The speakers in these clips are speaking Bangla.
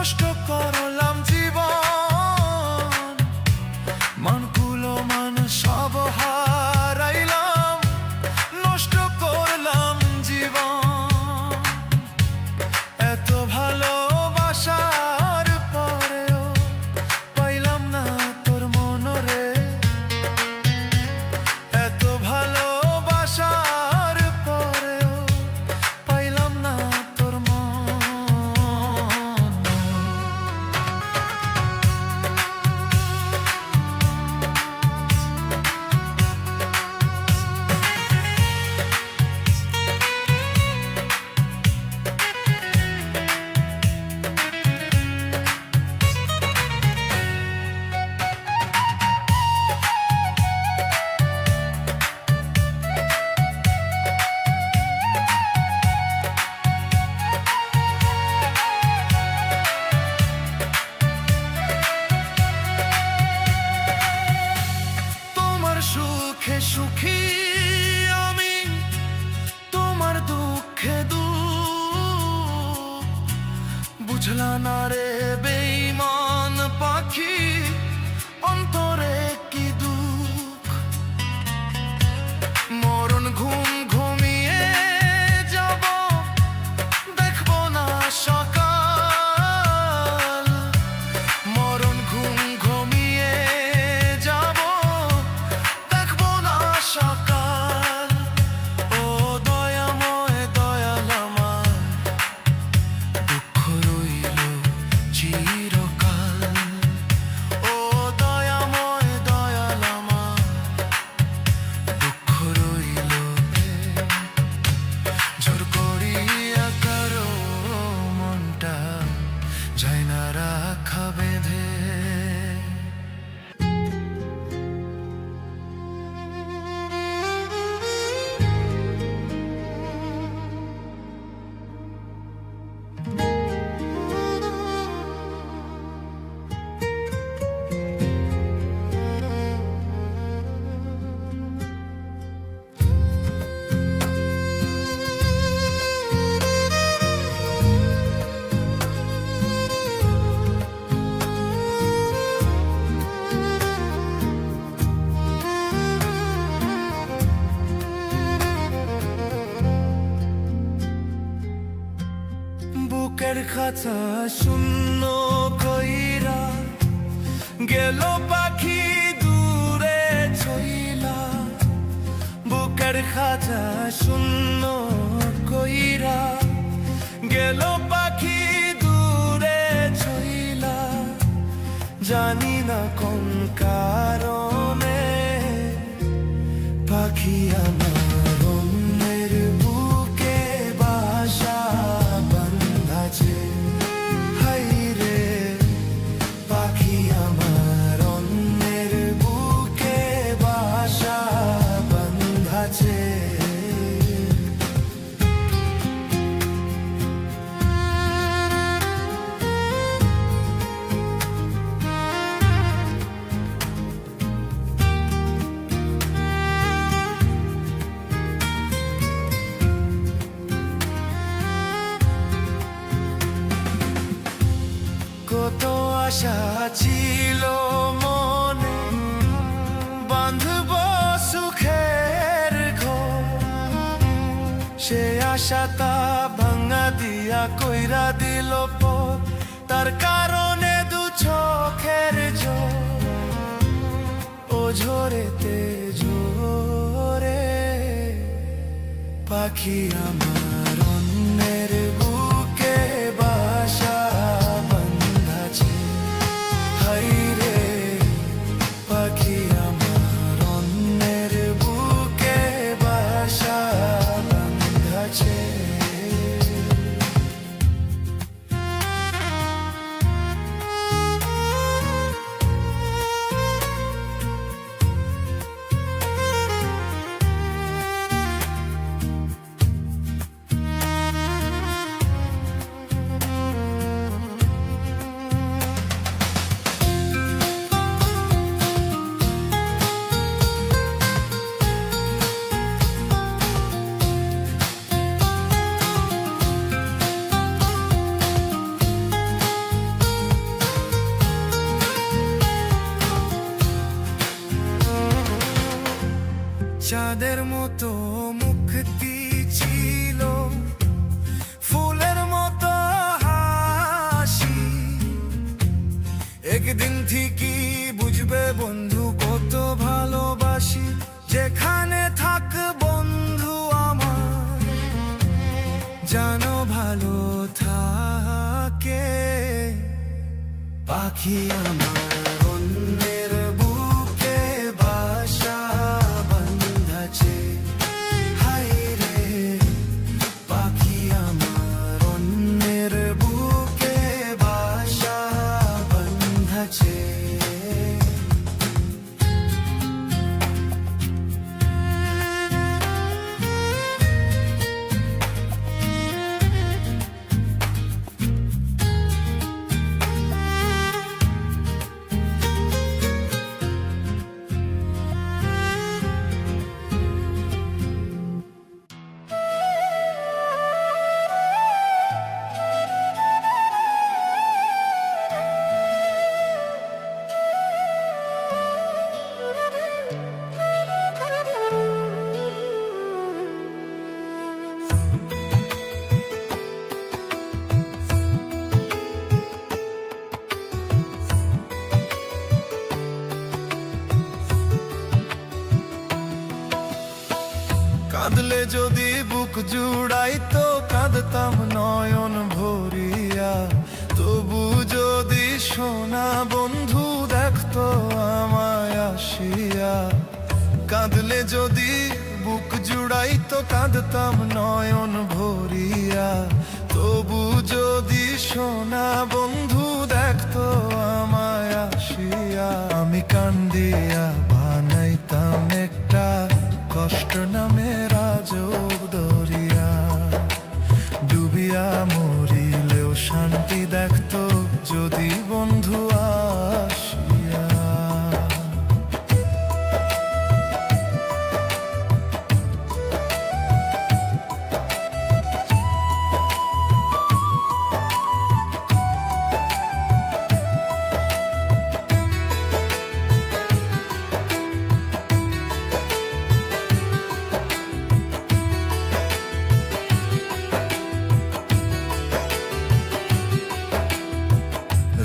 নষ্ট করলাম জীবন, মনকুলো মান সব হারাইলাম, নষ্ট করলাম জীবন। এত ভালোবাসার পরেও পাইলাম না তোর মনরে, এত ভালোবাসার পরেও পাইলাম না তোর মন। সুখে সুখী আমি, তোমার দুঃখে দুঃখ, বুঝলা না রে বেঈমান পাখি, অন্তরে কি দুঃখ। মরণ ঘুম ঘুমিয়ে যাব, দেখবো না সকাল। মরণ ঘুম ঘুমিয়ে যাব, সকাল। ও দয়াময় দয়াল আমার, দুঃখ রইল চিরকাল। ও দয়াময় দয়াল আমার, দুঃখ রইল জোর করিয়া কারো মনটা যায় না রাখা বেঁধে। বুকের খাঁচা শূন্য কইরা গেল পাখি দূরে ছইলা। বুকের খাঁচা শূন্য কইরা গেল পাখি দূরে ছইলা। জানি না কোন কারণে পাখি আমার অন্যের বুকে বাসা বাঁধাছে। হাই রে পাখি আমার অন্যের বুকে বাসা বাঁধাছে। কত আশা ছিল মনে, বাঁধব সুখের ঘর। সে আশাটা ভাঙা দিয়া কইরা দিল পথ, তার কারণে দু চোখের জল। ও ঝরেতে ঝরে পাখি আমার অন্যের বুকে বাসা বাঁধাছে। হাই রে পাখি আমার অন্যের বুকে বাসা বাঁধাছে। একদিন ঠিকই বুঝবে বন্ধু কত ভালোবাসি, যেখানে থাক বন্ধু আমার জানো ভালো থাকে। পাখি আমার অন্যের বুকে বাসা বাঁধাছে, হায় রে পাখি আমার অন্যের বুকে বাসা বাঁধাছে। কাঁদলে যদি বুক জুড়াইতো কাঁদতাম নয়ন ভরিয়া, তবু যদি সোনা বন্ধু দেখতো আমায় আসিয়া। কাঁদলে যদি বুক জুড়াইতো কাঁদতাম নয়ন ভরিয়া, তবু যদি সোনা বন্ধু দেখতো আমায় আসিয়া। আমি কান্দিয়া বানাইতাম একটা কষ্ট নামে রাজব দরিয়া, ডুবিয়া মরিলেও শান্তি দেখতো যদি বন্ধু আসিয়া।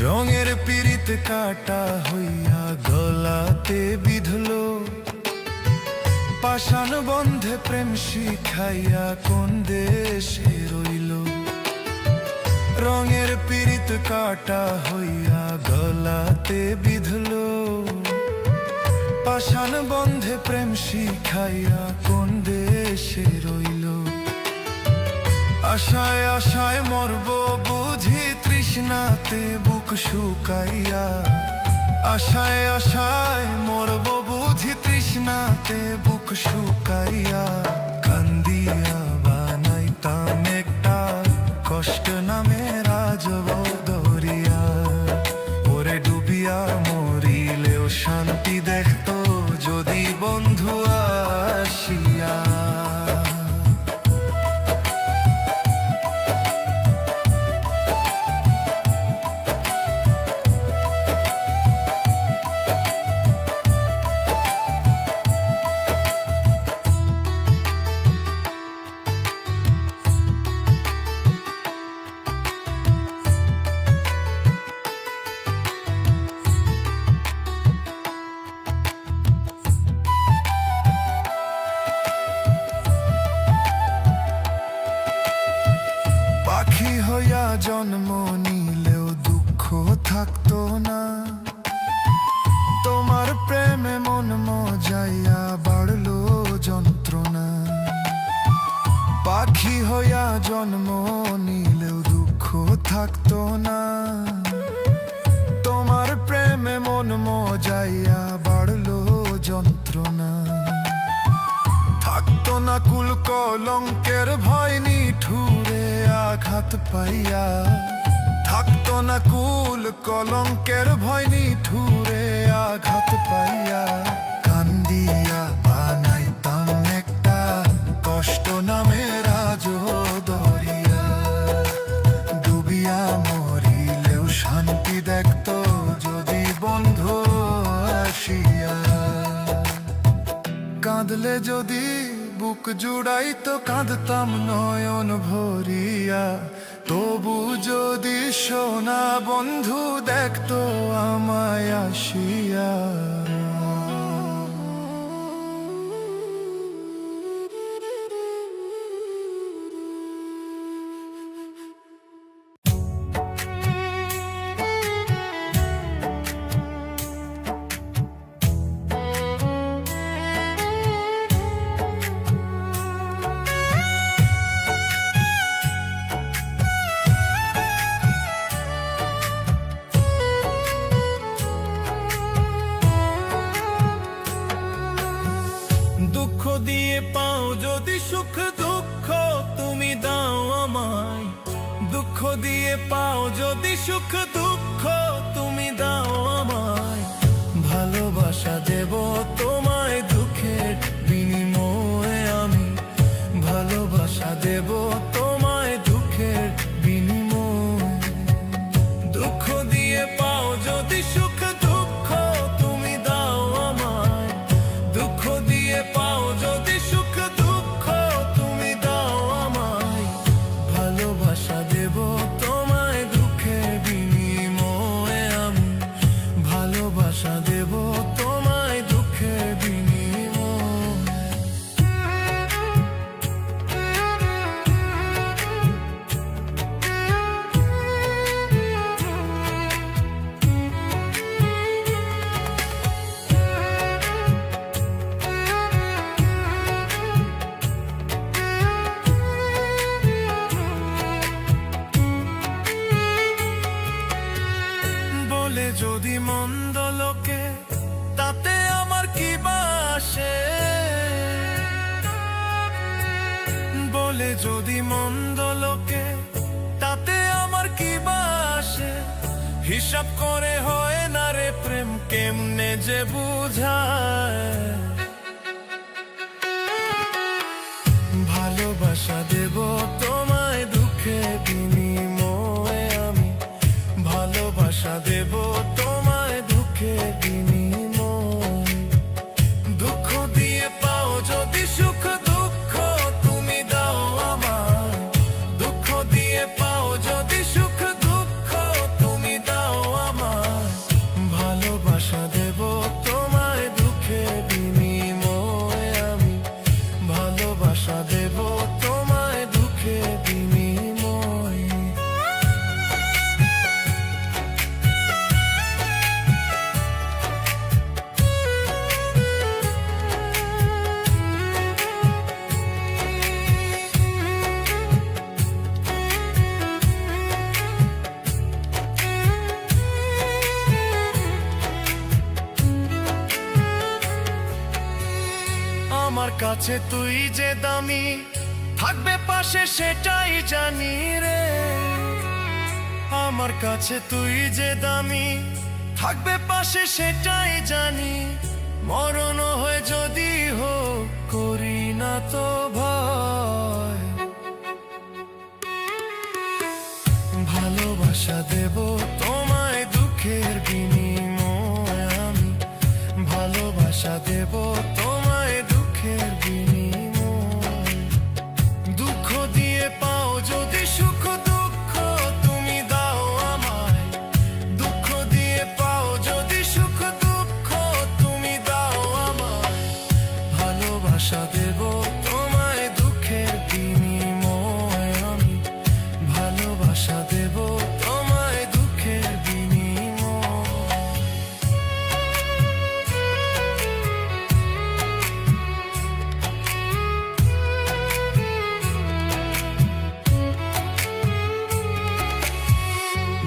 রঙের পিরিত কাটা হইয়া গলাতে বিধলো, পাষাণ বন্ধে প্রেম শিখাইয়া কোন দেশে রইল। রঙের পিরিত কাটা হইয়া গলাতে বিধলো, পাষাণ বন্ধে প্রেম শিখাইয়া কোন দেশে রইল। আশায় আশায় মরব বুঝি তৃষ্ণাতে বুক শুকাইয়া, আশায় আশায় মরব বুঝি তৃষ্ণাতে বুক শুকাইয়া। কান্দিয়া বানাইতাম একটা কষ্ট নামে রাজব দরিয়া, ওরে ডুবিয়া মরিলেও শান্তি দেখতো যদি বন্ধু আসিয়া। পাখি হইয়া জন্ম নিলেও দুঃখ থাকতো না, তোমার প্রেমে মন মজাইয়া বাড়লো যন্ত্রণা। পাখি হইয়া জন্ম নিলেও দুঃখ থাকতো না, তোমার প্রেমে মন মজাইয়া বাড়লো যন্ত্রণা। থাকতো না কুল কলঙ্কের ভয় নিঠুরে আঘাত পাইয়া, থাকতো না কুল কলঙ্কের ভয় নিঠুরে আঘাত পাইয়া। কান্দিয়া বানাইতাম একটা কষ্ট নামে রাজব দরিয়া, ডুবিয়া মরিলেও শান্তি দেখতো যদি বন্ধু আসিয়া। কাঁদলে যদি বুক জুড়াইতো কাঁদতাম নয়ন ভরিয়া, তবু যদি সোনা বন্ধু দেখতো আমায় আসিয়া। দুঃখ দিয়ে পাও যদি সুখ, দুঃখ তুমি দাও আমায়। দুঃখ দিয়ে পাও যদি সুখ, দুঃখ তুমি দাও আমায়। ভালোবাসা দেব তোমায় দুঃখের বিনিময়ে আমি। ভালোবাসা দেব তোমায় দুঃখের বিনিময়ে। দুঃখ দিয়ে পাও যদি সুখ, দুঃখ তুমি দাও আমায়। দুঃখ দিয়ে পাও যদি সুখ, দুঃখ তুমি দাও আমায়। ভালোবাসা দেব তোমায় দুঃখের বিনিময়ে আমি। ভালোবাসা দেব তোমায় দুঃখের বিনিময়ে। বলে যদি মন্দ লোকে, তাতে আমার কি বাসে? বলে যদি মন্দ লোকে, তাতে আমার কি বাসে? হিসাব করে হয় না রে প্রেম, কেমনে যে বুঝায়। ভালোবাসা দেব তোমায় দুঃখের বিনিময়ে আমি। ভালোবাসা দেব তোমায় দুঃখের বিনিময়ে। দুঃখ দিয়ে পাও যদি সুখ, দুঃখ তুমি দাও আমায়। দুঃখ দিয়ে পাও যদি সুখ, দুঃখ তুমি দাও আমায়। ভালোবাসা দেব তোমায় দুঃখের বিনিময়ে আমি। ভালোবাসা দেব তোমায় দুঃখের বিনিময়ে। আমার কাছে তুই যে দামি, থাকবে পাশে সেটাই জানি রে। আমার কাছে তুই যে দামি, থাকবে পাশে সেটাই জানি। মরণ হয়ে যদি হোক, করি না তো ভয়। ভালোবাসা দেব তোমায় দুঃখের বিনিময়ে আমি। ভালোবাসা দেব তোমায় দুঃখের বিনিময়ে। দুঃখ দিয়ে পাও যদি সুখ, দুঃখ তুমি দাও আমায়। দুঃখ দিয়ে পাও যদি সুখ, দুঃখ তুমি দাও আমায়। ভালোবাসা দেব তোমায় দুঃখের বিনিময়ে আমি। ভালোবাসা দেব তোমায় দুঃখের বিনিময়ে।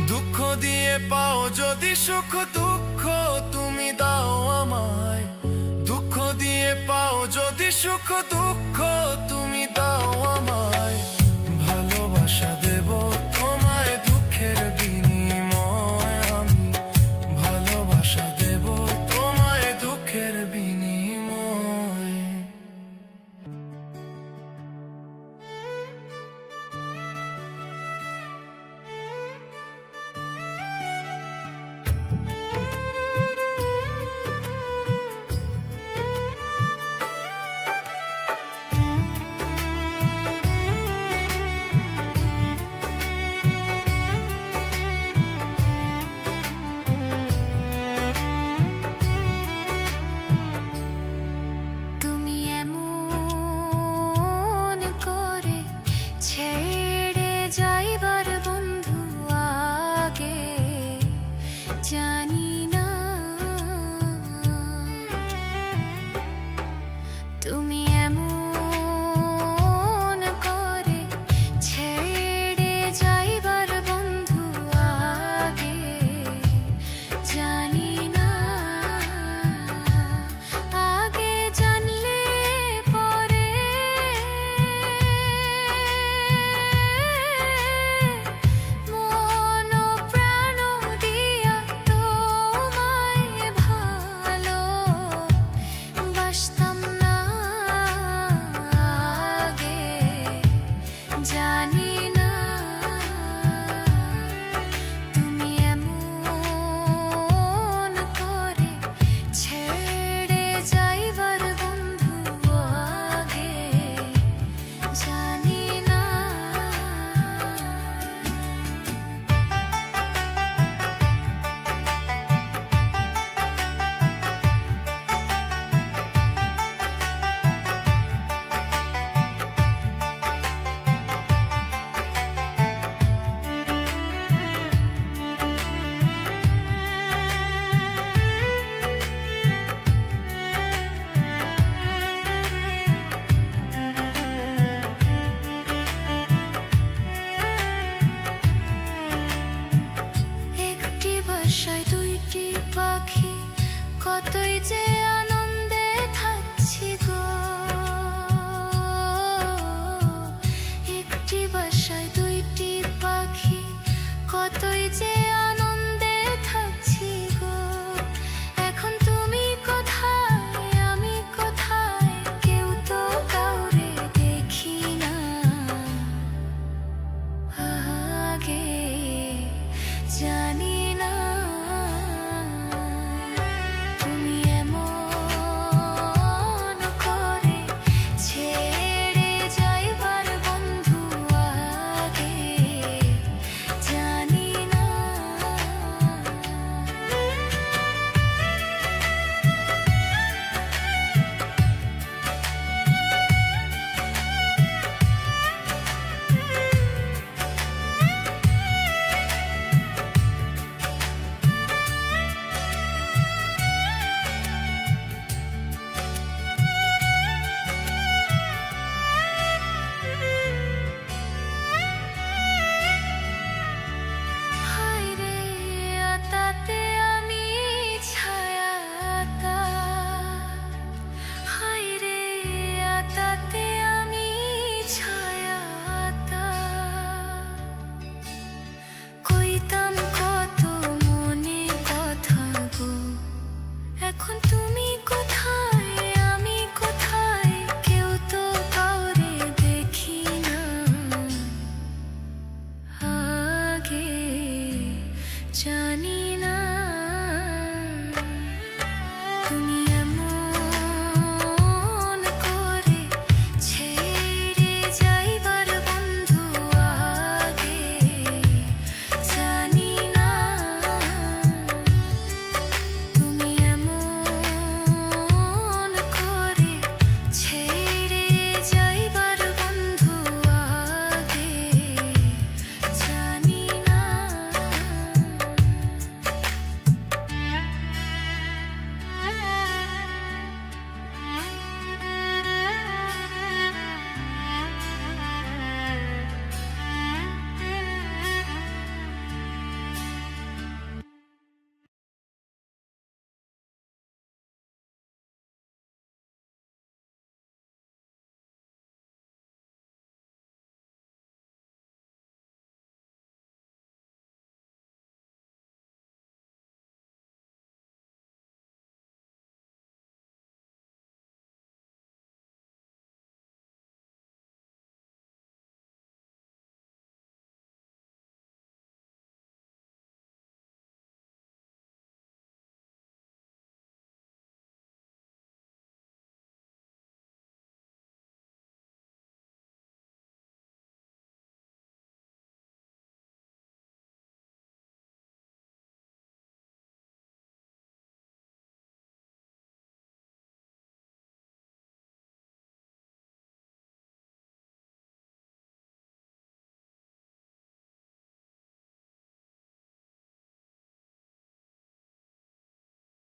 দুঃখ দিয়ে পাও যদি সুখ, দুঃখ তুমি দাও আমায়। দুঃখ দিয়ে পাও যদি সুখ, দুঃখ তুমি দাও আমায়। ভালোবাসা দেব তোমায় দুঃখের বিনিময়ে আমি। ভালোবাসা দেব তোমায় দুঃখের বিনিময়ে। কতই যে আনন্দে থাকছি গো, একটি বাসায় দুইটি পাখি, কতই যে আনন্দে থাকছি গো। এখন তুমি কোথায়, আমি কোথায়, কেউ তো কাউরে দেখি না। আগে জানি না তুমি এমন করে ছেড়ে যাইবার বন্ধু, আগে জানি না। হায়রে আতাতে আমি ছায়াতা, হায়রে আতাতে আমি ছায়াতা। কইতাম কত মনে কথা গো, এখন তুমি কোথায়, আমি কোথায়, কেউ তো কাউরে দেখি না। আগে জানি না।